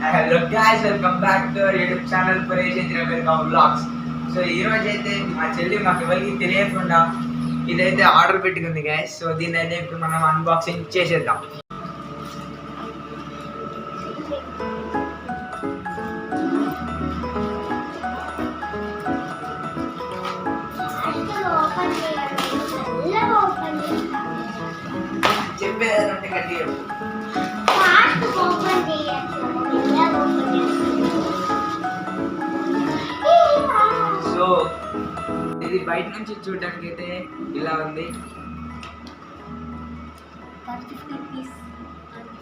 Hello guys, welcome back to our YouTube channel Paresh Indrabelgaon Vlogs. So ఈ రోజు అయితే మా చెల్లి మాకు ఎవరికి తెలియకుండా ఇదైతే ఆర్డర్ పెట్టుకుంది గైస్. సో దీన్ని అయితే ఇప్పుడు మనం అన్బాక్సింగ్ చేసేద్దాం. చెప్పేదంటే గట్టిగా సో ఇది బయట నుంచి చూడడానికి అయితే ఇలా ఉంది.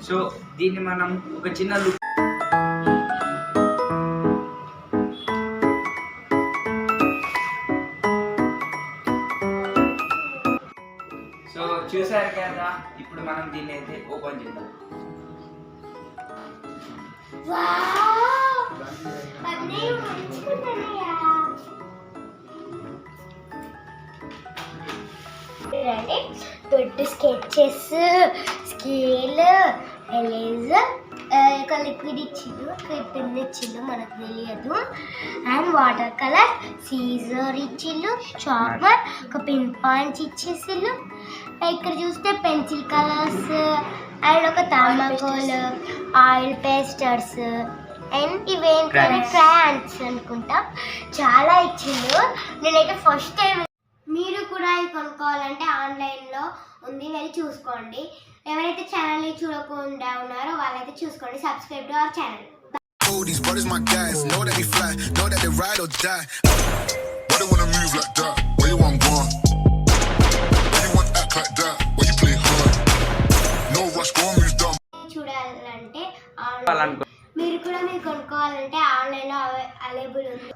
సో దీన్ని మనం ఒక చిన్న లుక్ సో చూసారు కదా, ఇప్పుడు మనం దీన్ని అయితే ఓపెన్ చేద్దాం. దొడ్డు స్కెచెస్, స్కేల్, ఎరేజర్, ఒక లిక్విడ్ ఇచ్చిండు, పెన్ ఇచ్చిండు, మనకు తెలియదు. అండ్ వాటర్ కలర్, సీజర్ ఇచ్చిండు, షార్పర్, ఒక పెన్ పాయింట్స్ ఇచ్చేసిళ్ళు. ఇక్కడ చూస్తే పెన్సిల్ కలర్స్ అండ్ ఒక థర్మాకోల్, ఆయిల్ పేస్టర్స్ అండ్ ఇవేంటంటే క్రయాన్స్ అనుకుంటా, చాలా ఇచ్చిండు. నేనైతే ఫస్ట్ టైం. మీరు కూడా ఇది కొనుక్కోవాలంటే ఆన్లైన్లో ఉంది, వెళ్ళి చూసుకోండి. ఎవరైతే ఛానల్ని చూడకుండా ఉన్నారో వాళ్ళైతే చూసుకోండి. Subscribe to our channel. Oh, these brothers my guys, know that they fly, know that they ride or die. Why they wanna move like that? Where you want gone? Why you want act like that? Why you play hard? No rush, go and move down. చూడాలంటే మీరు కూడా మీరు కొనుక్కోవాలంటే ఆన్లైన్లో available ఉంది.